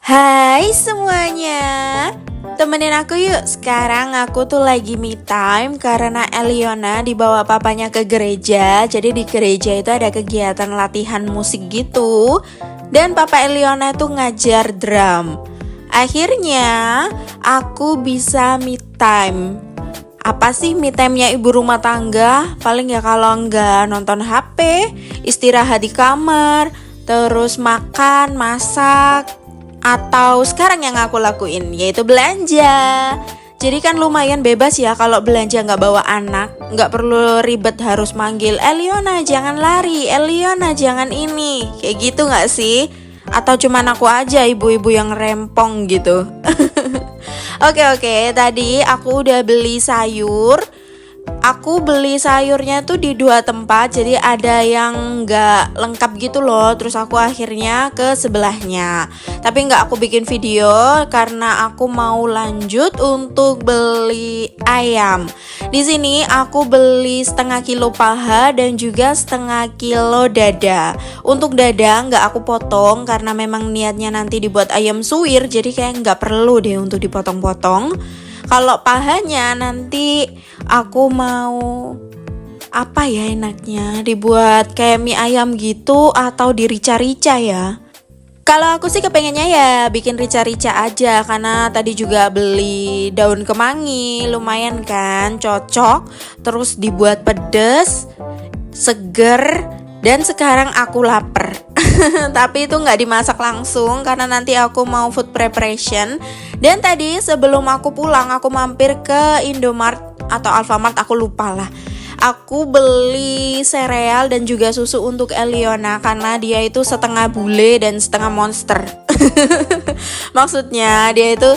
Hai semuanya, temenin aku yuk. Sekarang aku tuh lagi me time karena Eliona dibawa papanya ke gereja. Jadi di gereja itu ada kegiatan latihan musik gitu. Dan papa Eliona tuh ngajar drum. Akhirnya aku bisa me time. Apa sih me time-nya ibu rumah tangga? Paling ya kalau enggak nonton HP, istirahat di kamar, terus makan, masak, atau sekarang yang aku lakuin yaitu belanja. Jadi kan lumayan bebas ya kalau belanja nggak bawa anak. Nggak perlu ribet harus manggil Eliona jangan lari, Eliona jangan ini. Kayak gitu nggak sih? Atau cuman aku aja ibu-ibu yang rempong gitu. Oke, tadi aku udah beli sayur. Aku beli sayurnya tuh di 2 tempat, jadi ada yang nggak lengkap gitu loh. Terus aku akhirnya ke sebelahnya. Tapi nggak aku bikin video karena aku mau lanjut untuk beli ayam. Di sini aku beli setengah kilo paha dan juga setengah kilo dada. Untuk dada nggak aku potong karena memang niatnya nanti dibuat ayam suwir, jadi kayak nggak perlu deh untuk dipotong-potong. Kalau pahanya nanti aku mau apa ya enaknya, dibuat kayak mie ayam gitu atau dirica-rica ya. Kalau aku sih kepengennya ya bikin rica-rica aja karena tadi juga beli daun kemangi, lumayan kan, cocok. Terus dibuat pedes, seger, dan sekarang aku lapar. Tapi itu nggak dimasak langsung karena nanti aku mau food preparation. Dan tadi sebelum aku pulang aku mampir ke Indomart atau Alfamart, aku lupa lah. Aku beli sereal dan juga susu untuk Eliona karena dia itu setengah bule dan setengah monster. Maksudnya dia itu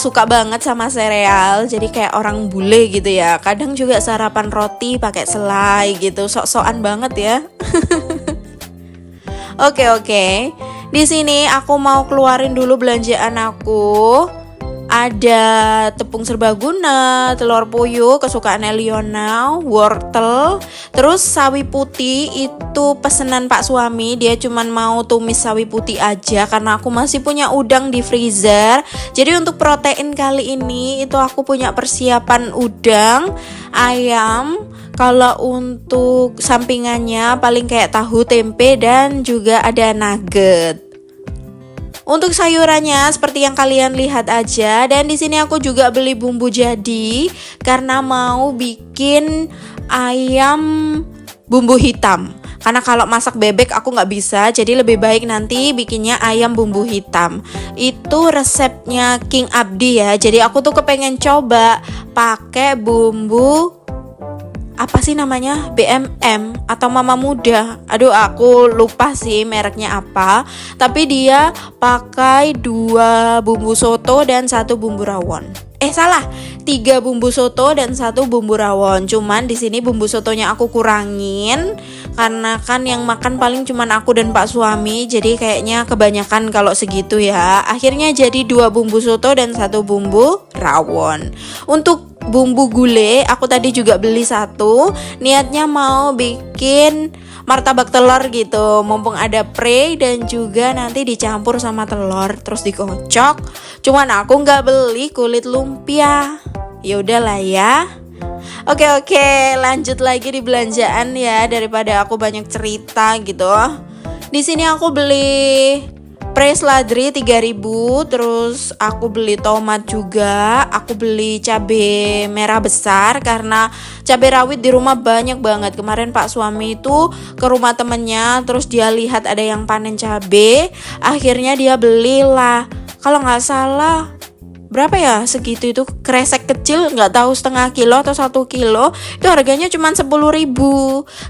suka banget sama sereal, jadi kayak orang bule gitu ya. Kadang juga sarapan roti pakai selai gitu, sok-sokan banget ya. Oke. Di sini aku mau keluarin dulu belanjaan aku. Ada tepung serbaguna, telur puyuh kesukaan Eliona, wortel, terus sawi putih itu pesanan Pak suami. Dia cuman mau tumis sawi putih aja karena aku masih punya udang di freezer. Jadi untuk protein kali ini itu aku punya persiapan udang, ayam. Kalau untuk sampingannya paling kayak tahu, tempe, dan juga ada nugget. Untuk sayurannya seperti yang kalian lihat aja. Dan di sini aku juga beli bumbu jadi karena mau bikin ayam bumbu hitam. Karena kalau masak bebek aku nggak bisa, jadi lebih baik nanti bikinnya ayam bumbu hitam. Itu resepnya King Abdi ya. Jadi aku tuh kepengen coba pakai bumbu apa sih namanya, BMM atau Mama Muda. Aduh aku lupa sih mereknya apa. Tapi dia pakai 2 bumbu soto dan 1 bumbu rawon. Salah, 3 bumbu soto dan 1 bumbu rawon. Cuman di sini bumbu sotonya aku kurangin karena kan yang makan paling cuman aku dan Pak suami. Jadi kayaknya kebanyakan kalau segitu ya. Akhirnya jadi 2 bumbu soto dan 1 bumbu rawon. Untuk bumbu gulai aku tadi juga beli 1. Niatnya mau bikin martabak telur gitu, mumpung ada prei dan juga nanti dicampur sama telur terus dikocok. Cuman aku nggak beli kulit lumpia. Ya udahlah ya. Oke, lanjut lagi di belanjaan ya daripada aku banyak cerita gitu. Di sini aku beli prei seladri 3.000, terus aku beli tomat juga, aku beli cabai merah besar karena cabai rawit di rumah banyak banget. Kemarin Pak suami itu ke rumah temennya, terus dia lihat ada yang panen cabai, akhirnya dia belilah. Kalau nggak salah berapa ya segitu, itu kresek kecil nggak tahu setengah kilo atau 1 kilo itu harganya cuma 10.000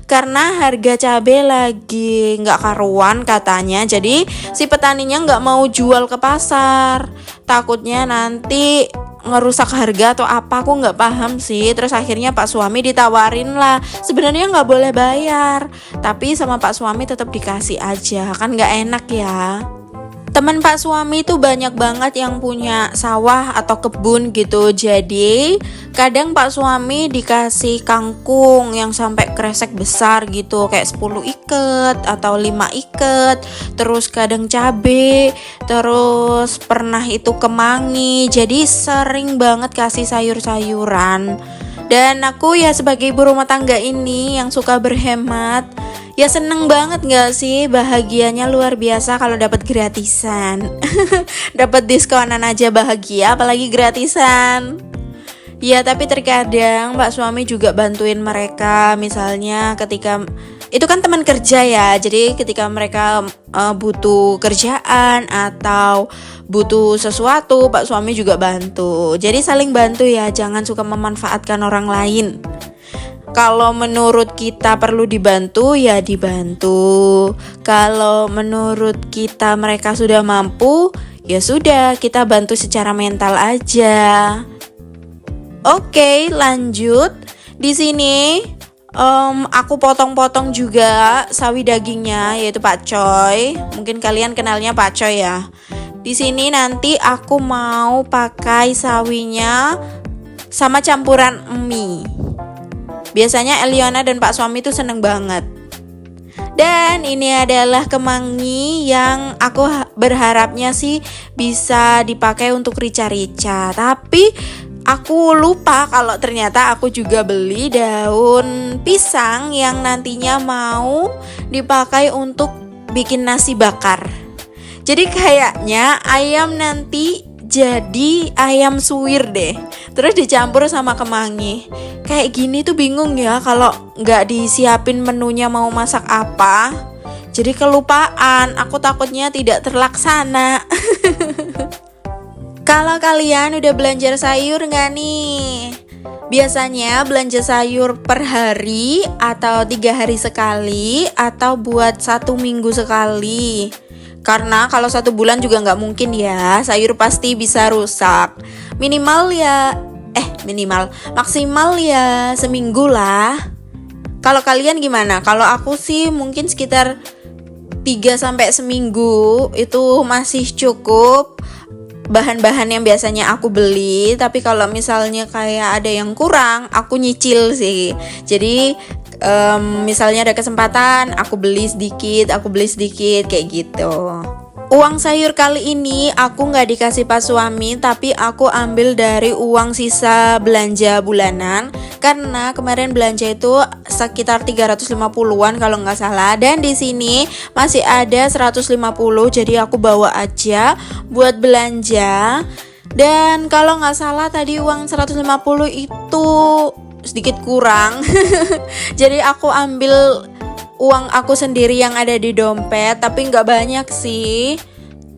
karena harga cabai lagi nggak karuan katanya. Jadi si petaninya nggak mau jual ke pasar, takutnya nanti ngerusak harga atau apa, aku nggak paham sih. Terus akhirnya Pak suami ditawarin lah, sebenarnya nggak boleh bayar tapi sama Pak suami tetap dikasih aja, kan nggak enak ya. Teman Pak suami itu banyak banget yang punya sawah atau kebun gitu. Jadi kadang Pak suami dikasih kangkung yang sampai kresek besar gitu, kayak 10 iket atau 5 iket. Terus kadang cabe, terus pernah itu kemangi. Jadi sering banget kasih sayur-sayuran. Dan aku ya sebagai ibu rumah tangga ini yang suka berhemat, ya seneng banget gak sih, bahagianya luar biasa kalau dapat gratisan. Dapat diskonan aja bahagia, apalagi gratisan. Ya tapi terkadang Pak suami juga bantuin mereka, misalnya ketika itu kan teman kerja ya, jadi ketika mereka butuh kerjaan atau butuh sesuatu, Pak suami juga bantu. Jadi saling bantu ya, jangan suka memanfaatkan orang lain. Kalau menurut kita perlu dibantu ya dibantu. Kalau menurut kita mereka sudah mampu, ya sudah kita bantu secara mental aja. Oke, lanjut. Di sini aku potong-potong juga sawi dagingnya, yaitu pakcoy. Mungkin kalian kenalnya pakcoy ya. Di sini nanti aku mau pakai sawinya sama campuran mie. Biasanya Eliona dan Pak suami itu seneng banget. Dan ini adalah kemangi yang aku berharapnya sih bisa dipakai untuk rica-rica. Tapi aku lupa kalau ternyata aku juga beli daun pisang yang nantinya mau dipakai untuk bikin nasi bakar. Jadi kayaknya ayam nanti jadi ayam suwir deh, terus dicampur sama kemangi. Kayak gini tuh bingung ya kalau nggak disiapin menunya mau masak apa. Jadi kelupaan, aku takutnya tidak terlaksana. Kalau kalian udah belanja sayur nggak nih? Biasanya belanja sayur per hari atau 3 hari sekali atau buat 1 minggu sekali. Karena kalau 1 bulan juga nggak mungkin ya, sayur pasti bisa rusak. Maksimal ya seminggu lah. Kalau kalian gimana? Kalau aku sih mungkin sekitar 3 sampai seminggu itu masih cukup bahan-bahan yang biasanya aku beli. Tapi kalau misalnya kayak ada yang kurang, aku nyicil sih. Jadi misalnya ada kesempatan aku beli sedikit kayak gitu. Uang sayur kali ini aku nggak dikasih Pak suami, tapi aku ambil dari uang sisa belanja bulanan. Karena kemarin belanja itu sekitar 350-an kalau nggak salah. Dan di sini masih ada 150, jadi aku bawa aja buat belanja. Dan kalau nggak salah tadi uang 150 itu sedikit kurang. Jadi aku ambil uang aku sendiri yang ada di dompet, tapi nggak banyak sih.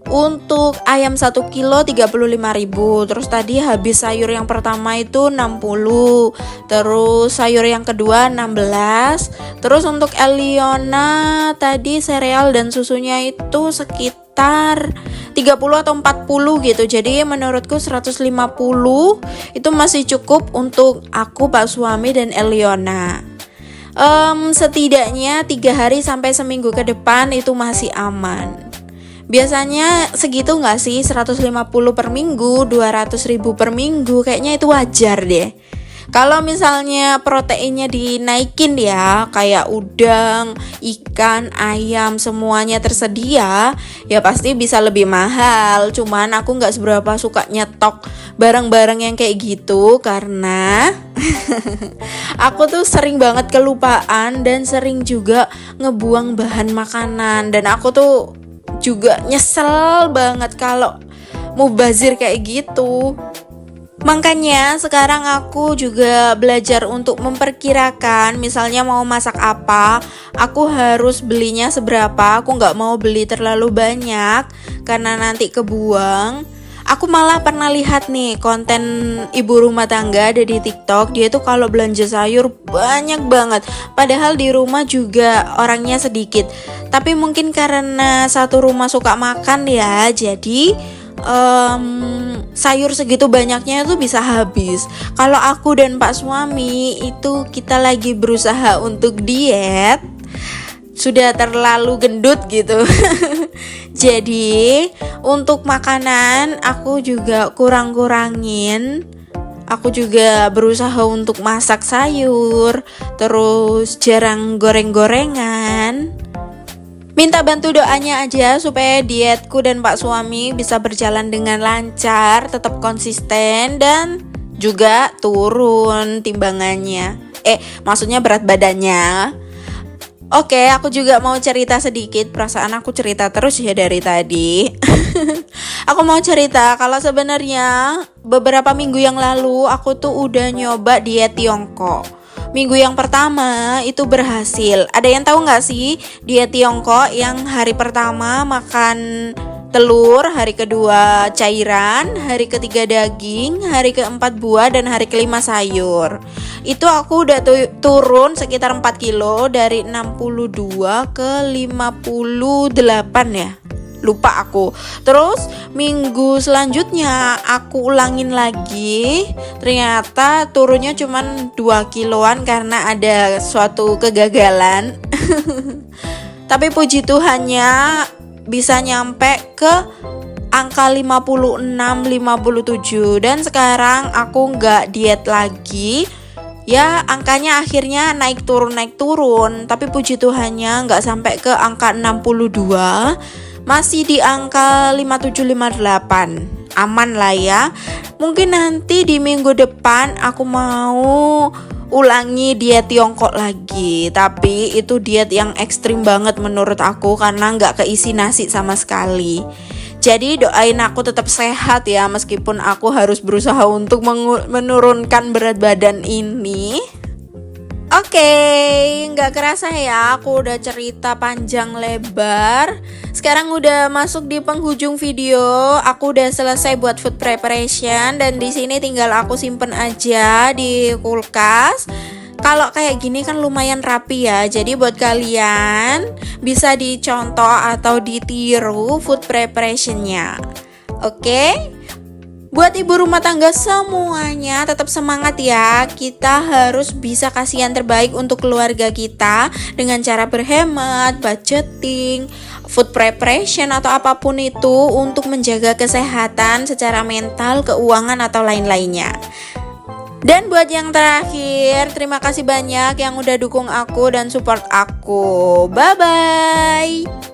Untuk ayam 1 kilo 35.000. Terus tadi habis sayur yang pertama itu 60. Terus sayur yang kedua 16. Terus untuk Eliona tadi sereal dan susunya itu sekitar 30 atau 40 gitu. Jadi menurutku 150 itu masih cukup untuk aku, Pak suami dan Eliona. Setidaknya 3 hari sampai seminggu ke depan itu masih aman. Biasanya segitu gak sih? 150 per minggu, 200.000 per minggu, kayaknya itu wajar deh. Kalau misalnya proteinnya dinaikin ya, kayak udang, ikan, ayam semuanya tersedia, ya pasti bisa lebih mahal. Cuman aku gak seberapa suka nyetok barang-barang yang kayak gitu, karena aku tuh sering banget kelupaan dan sering juga ngebuang bahan makanan. Dan aku tuh juga nyesel banget kalau mubazir kayak gitu. Makanya sekarang aku juga belajar untuk memperkirakan, misalnya mau masak apa, aku harus belinya seberapa. Aku gak mau beli terlalu banyak karena nanti kebuang. Aku malah pernah lihat nih konten ibu rumah tangga ada di TikTok. Dia tuh kalau belanja sayur banyak banget. Padahal di rumah juga orangnya sedikit. Tapi mungkin karena satu rumah suka makan ya, jadi sayur segitu banyaknya itu bisa habis. Kalau aku dan Pak suami itu kita lagi berusaha untuk diet, sudah terlalu gendut gitu. Jadi untuk makanan aku juga kurang-kurangin. Aku juga berusaha untuk masak sayur, terus jarang goreng-gorengan. Minta bantu doanya aja supaya dietku dan Pak suami bisa berjalan dengan lancar, tetap konsisten dan juga turun timbangannya. Maksudnya berat badannya. Oke, aku juga mau cerita sedikit. Perasaan aku cerita terus ya dari tadi. Aku mau cerita kalau sebenarnya beberapa minggu yang lalu aku tuh udah nyoba diet Tiongkok. Minggu yang pertama itu berhasil. Ada yang tahu nggak sih diet Tiongkok yang hari pertama makan telur, hari kedua cairan, hari ketiga daging, hari keempat buah, dan hari kelima sayur. Itu aku udah turun sekitar 4 kilo dari 62 ke 58 ya. Lupa aku. Terus minggu selanjutnya aku ulangin lagi. Ternyata turunnya cuman 2 kiloan karena ada suatu kegagalan. Tapi puji Tuhannya bisa nyampe ke angka 56-57. Dan sekarang aku nggak diet lagi. Ya angkanya akhirnya naik turun. Tapi puji Tuhannya nggak sampai ke angka 62. Masih di angka 57-58. Aman lah ya. Mungkin nanti di minggu depan aku mau ulangi diet Tiongkok lagi. Tapi itu diet yang ekstrim banget menurut aku, karena gak keisi nasi sama sekali. Jadi doain aku tetap sehat ya, meskipun aku harus berusaha untuk menurunkan berat badan ini. Oke, nggak kerasa ya, aku udah cerita panjang lebar. Sekarang udah masuk di penghujung video. Aku udah selesai buat food preparation dan di sini tinggal aku simpen aja di kulkas. Kalau kayak gini kan lumayan rapi ya. Jadi buat kalian bisa dicontoh atau ditiru food preparationnya. Oke? Buat ibu rumah tangga semuanya tetap semangat ya. Kita harus bisa kasih yang terbaik untuk keluarga kita dengan cara berhemat, budgeting, food preparation atau apapun itu untuk menjaga kesehatan secara mental, keuangan atau lain-lainnya. Dan buat yang terakhir, terima kasih banyak yang udah dukung aku dan support aku. Bye-bye.